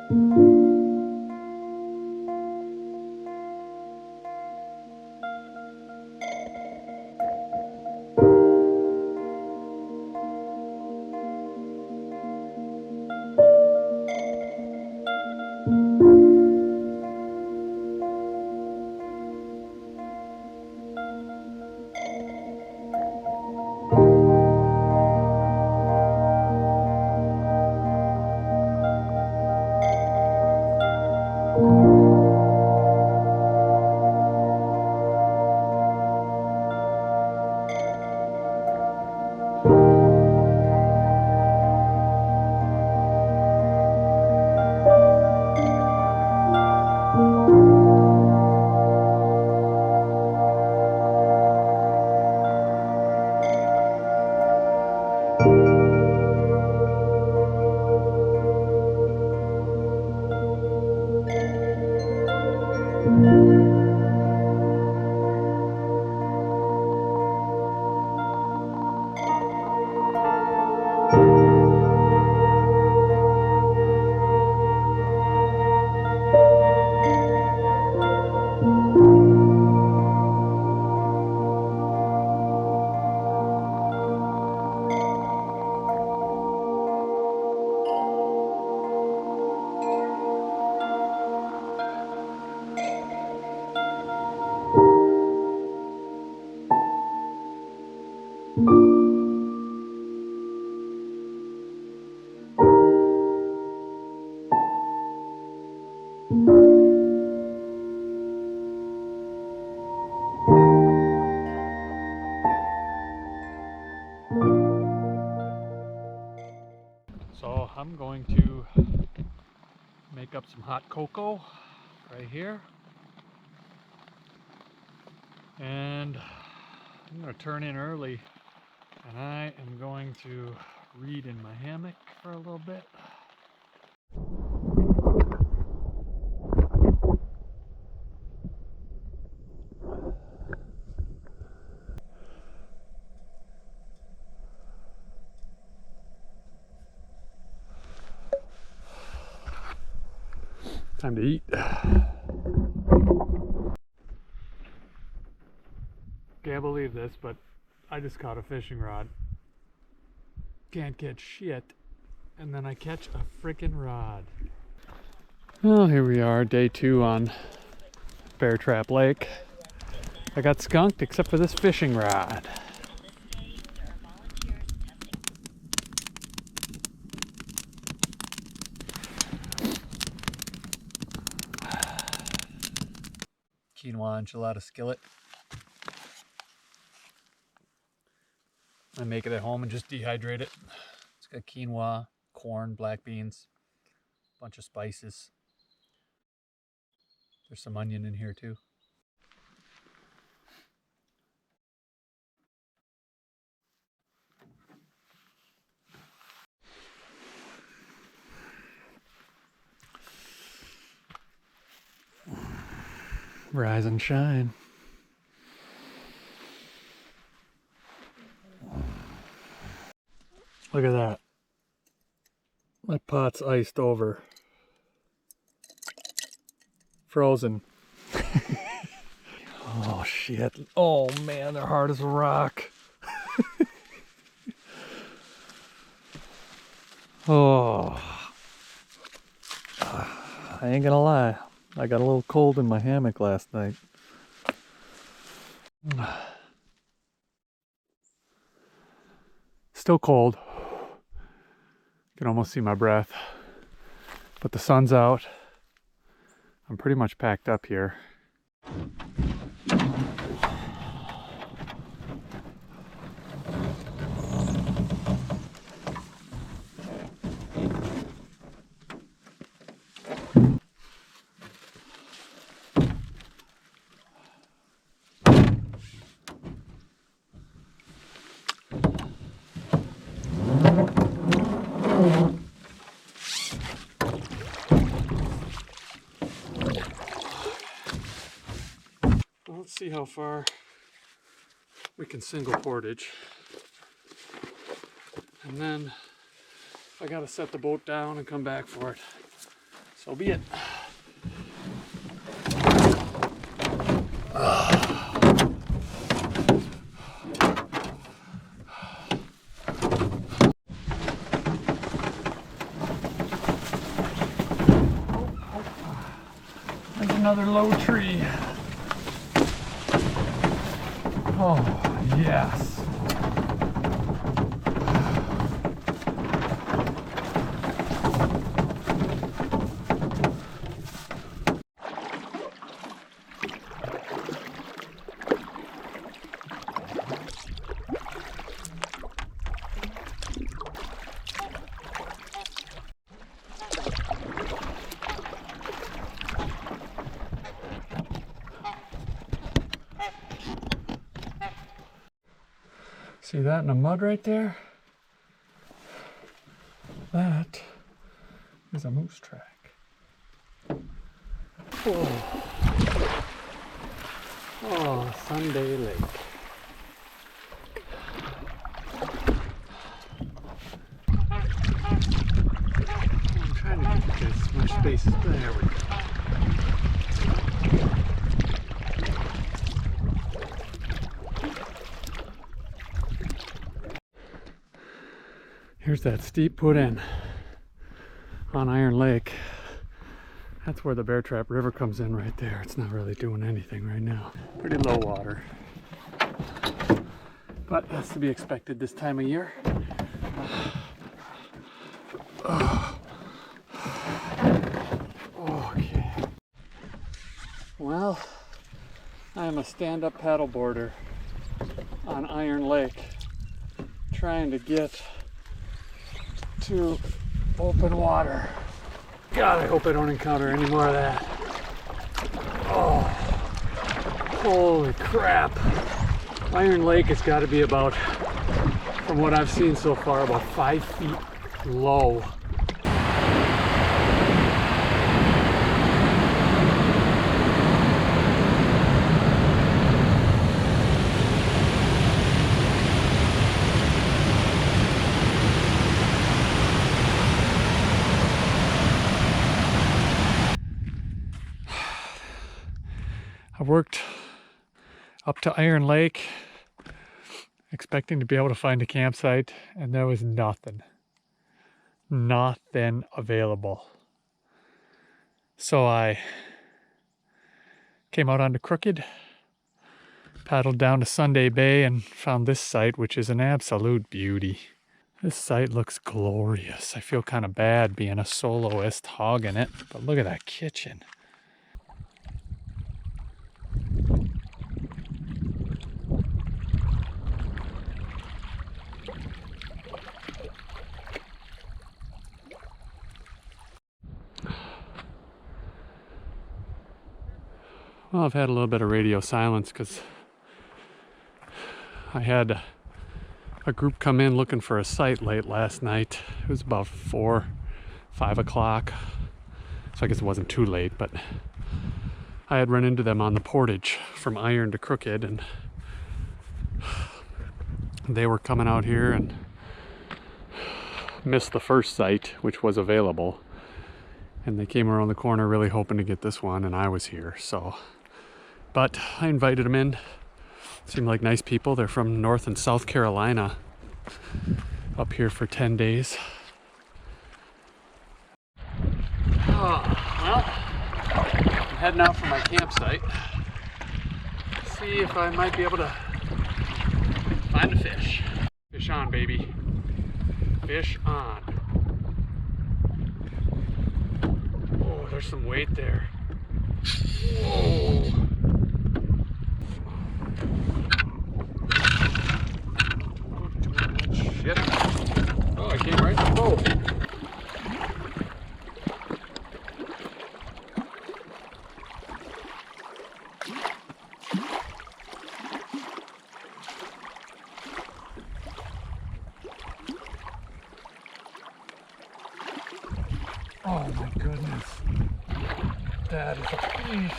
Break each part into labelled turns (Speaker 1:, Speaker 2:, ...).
Speaker 1: So I'm going to make up some hot cocoa right here, and I'm going to turn in early, and I am going to read in my hammock for a little bit. Time to eat. Can't believe this, but I just caught a fishing rod. Can't catch shit, and then I catch a freaking rod. Well, here we are, day 2 on Bear Trap Lake. I got skunked except for this fishing rod. Quinoa enchilada skillet. I make it at home and just dehydrate it. It's got quinoa, corn, black beans, a bunch of spices. There's some onion in here too. Rise and shine. Look at that. My pot's iced over. Frozen. Oh shit. Oh man, they're hard as a rock. Oh. I ain't gonna lie. I got a little cold in my hammock last night. Still cold. Can almost see my breath. But the sun's out. I'm pretty much packed up here. Let's see how far we can single portage. And then I gotta set the boat down and come back for it. So be it. There's another low tree. Oh, yes. See that in the mud right there? That is a moose track. Oh, Sunday Lake. I'm trying to get you guys as much space as there we go. Here's that steep put in on Iron Lake. That's where the Bear Trap River comes in right there. It's not really doing anything right now. Pretty low water. But that's to be expected this time of year. Okay. Well, I am a stand-up paddleboarder on Iron Lake, trying to get to open water. God, I hope I don't encounter any more of that. Oh, holy crap. Iron Lake has got to be about, from what I've seen so far, about 5 feet low. I worked up to Iron Lake expecting to be able to find a campsite, and there was nothing available. So I came out onto Crooked, paddled down to Sunday Bay, and found this site, which is an absolute beauty. This site looks glorious. I feel kind of bad being a soloist hogging it, but look at that kitchen. Well, I've had a little bit of radio silence because I had a group come in looking for a site late last night. It was about 4, 5 o'clock. So I guess it wasn't too late, but I had run into them on the Portage from Iron to Crooked, and they were coming out here and missed the first site, which was available. And they came around the corner really hoping to get this one, and I was here, so. But I invited them in. Seemed like nice people. They're from North and South Carolina, up here for 10 days. Oh, well, I'm heading out for my campsite. See if I might be able to find a fish. Fish on, baby. Fish on. Oh, there's some weight there. Whoa. Shit. Oh, I came right to the boat. Oh my goodness. That is a beast.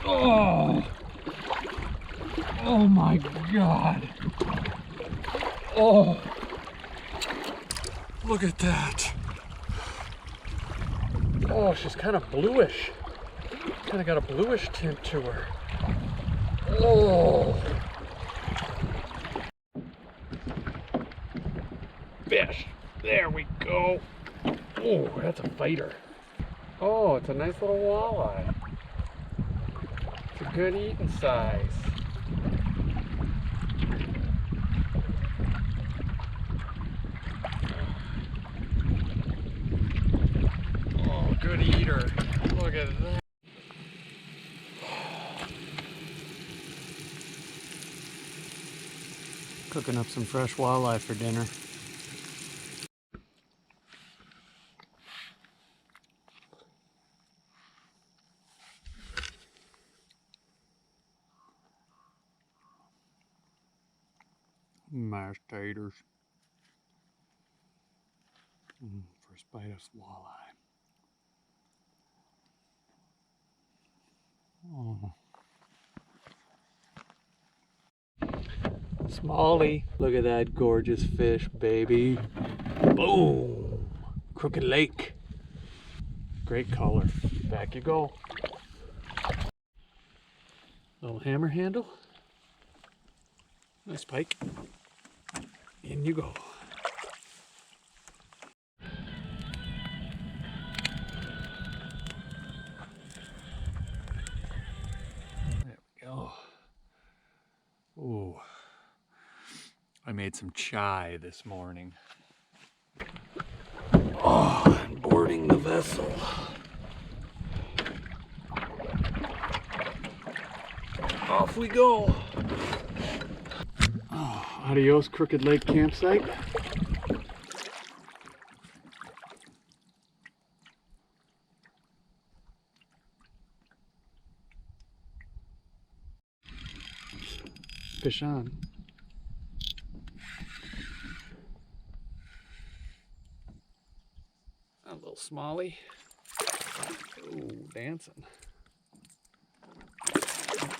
Speaker 1: Oh. Oh my God. Oh. Look at that. Oh, she's kind of bluish. Kind of got a bluish tint to her. Oh. Fish. There we go. Oh, that's a fighter. Oh, it's a nice little walleye. It's a good eating size. Oh, good eater. Look at that. Cooking up some fresh walleye for dinner. Mashed taters. First bite of walleye. Oh. Smallie, look at that gorgeous fish, baby. Boom! Crooked Lake. Great color. Back you go. Little hammer handle. Nice pike. In you go. There we go. Ooh. I made some chai this morning. Oh, and boarding the vessel. Off we go. Oh, adios, Crooked Lake campsite. Fish on. A little smallie. Ooh, dancing.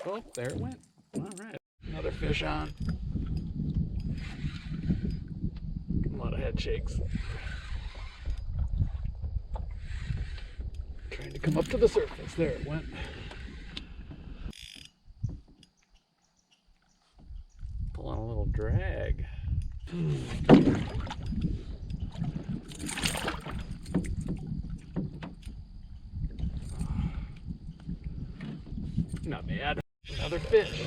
Speaker 1: Oh, there it went. All right. Another fish on. A lot of head shakes. Trying to come up to the surface. There it went. Pulling a little drag. Not bad. Another fish.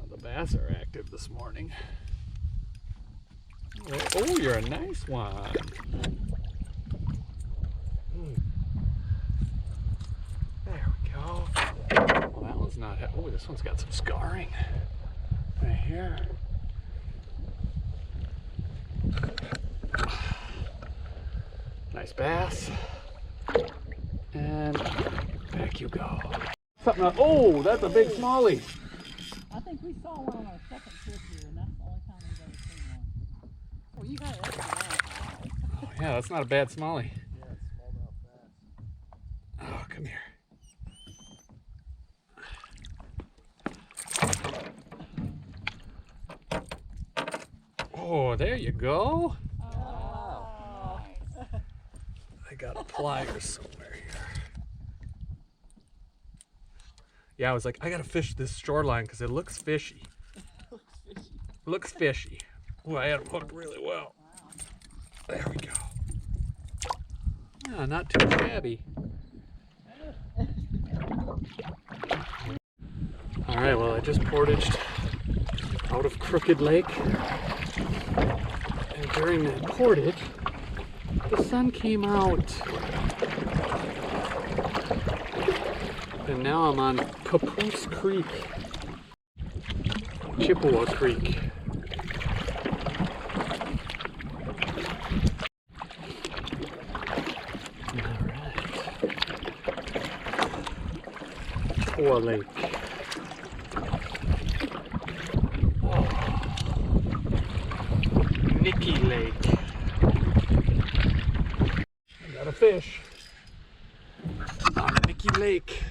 Speaker 1: The bass are active this morning. Oh, you're a nice one. There we go. Well, that one's not. Oh, this one's got some scarring right here. Nice bass. And back you go. Something else. Oh, that's a big smallie.
Speaker 2: I think we saw one on our second trip here, and that's the only time we've ever seen one. Oh, you got it.
Speaker 1: Oh, yeah, that's not a bad smallie.
Speaker 3: Yeah, it's smallmouth bass.
Speaker 1: Oh, come here. Oh, there you go.
Speaker 2: Oh, nice.
Speaker 1: I got a pliers somewhere here. Yeah, I was like, I gotta fish this shoreline because it looks fishy.
Speaker 2: Looks fishy.
Speaker 1: Looks fishy. Oh, I had him hooked really well.
Speaker 2: Wow.
Speaker 1: There we go. Yeah, not too shabby. All right, well, I just portaged out of Crooked Lake. And during that portage, the sun came out. And now I'm on Papoose Creek, Chippewa Creek. All right. Chippewa Lake. Oh. Nicky Lake. I got a fish on Nicky Lake.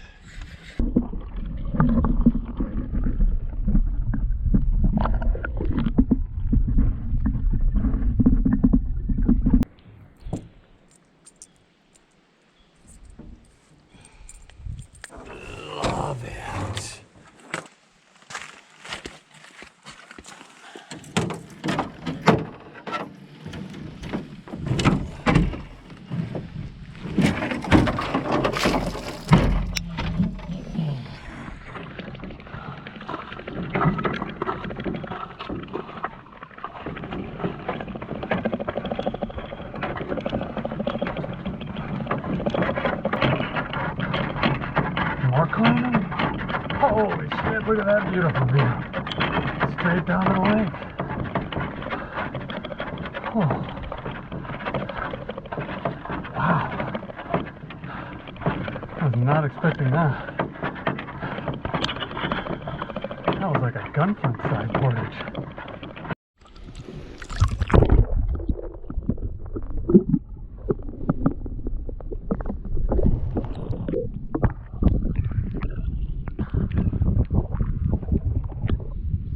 Speaker 1: Look at that beautiful view. Straight down to the lake. Oh. Wow. I was not expecting that. That was like a gunflint side portage.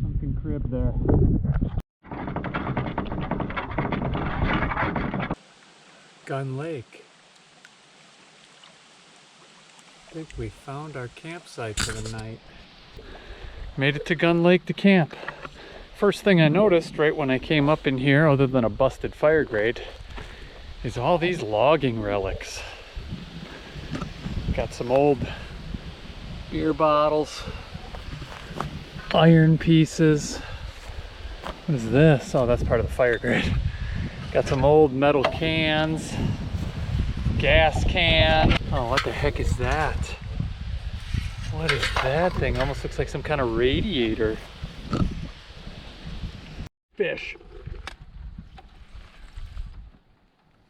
Speaker 1: Sunken crib there. Gun Lake. I think we found our campsite for the night. Made it to Gun Lake to camp. First thing I noticed right when I came up in here, other than a busted fire grate, is all these logging relics. Got some old beer bottles, iron pieces. What is this? Oh, that's part of the fire grate. Got some old metal cans, gas can. Oh, what the heck is that? What is that thing? Almost looks like some kind of radiator. Fish.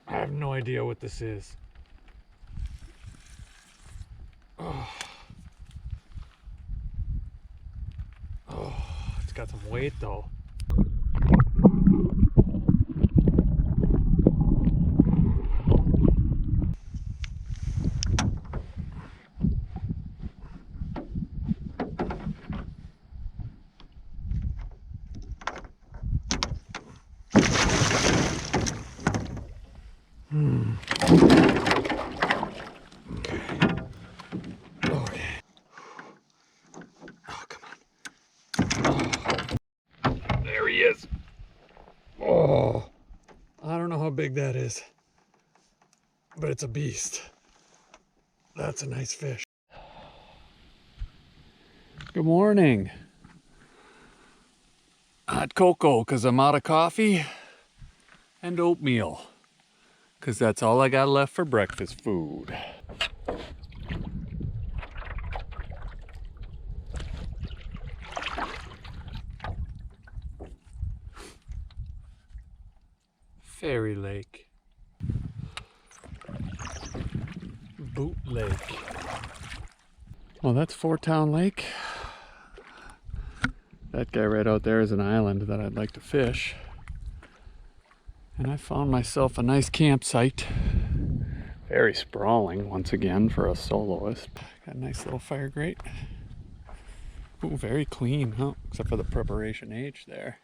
Speaker 1: I have no idea what this is. Oh. Oh, it's got some weight though. Big that is, but it's a beast. That's a nice fish. Good morning. Hot cocoa because I'm out of coffee, and oatmeal because that's all I got left for breakfast food. Fairy Lake. Boot Lake. Well, that's Fort Town Lake. That guy right out there is an island that I'd like to fish. And I found myself a nice campsite. Very sprawling once again for a soloist. Got a nice little fire grate. Ooh, very clean, huh? Except for the preparation H there.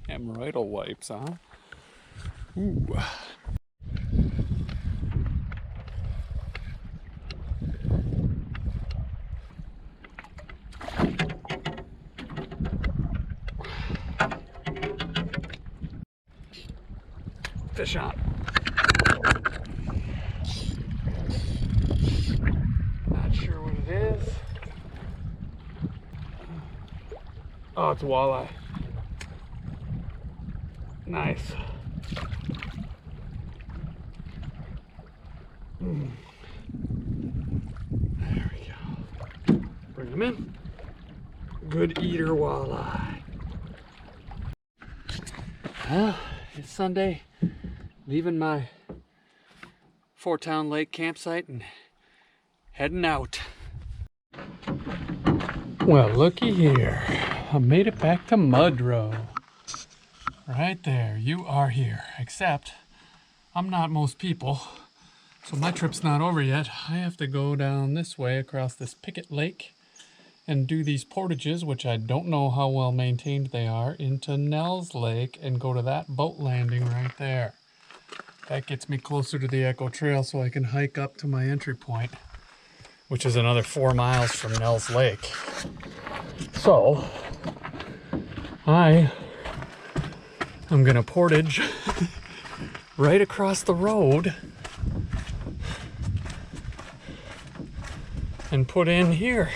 Speaker 1: Hemorrhoidal wipes, huh? Ooh. Fish on. Not sure what it is. Oh, it's walleye. Nice. There we go. Bring them in. Good eater walleye. Well, it's Sunday. Leaving my Fort Town Lake campsite and heading out. Well, looky here. I made it back to Mudrow. Right there, you are here. Except, I'm not most people. So my trip's not over yet. I have to go down this way across this Picket Lake and do these portages, which I don't know how well maintained they are, into Nels Lake and go to that boat landing right there. That gets me closer to the Echo Trail so I can hike up to my entry point, which is another 4 miles from Nels Lake. So, I am gonna portage right across the road and put in here.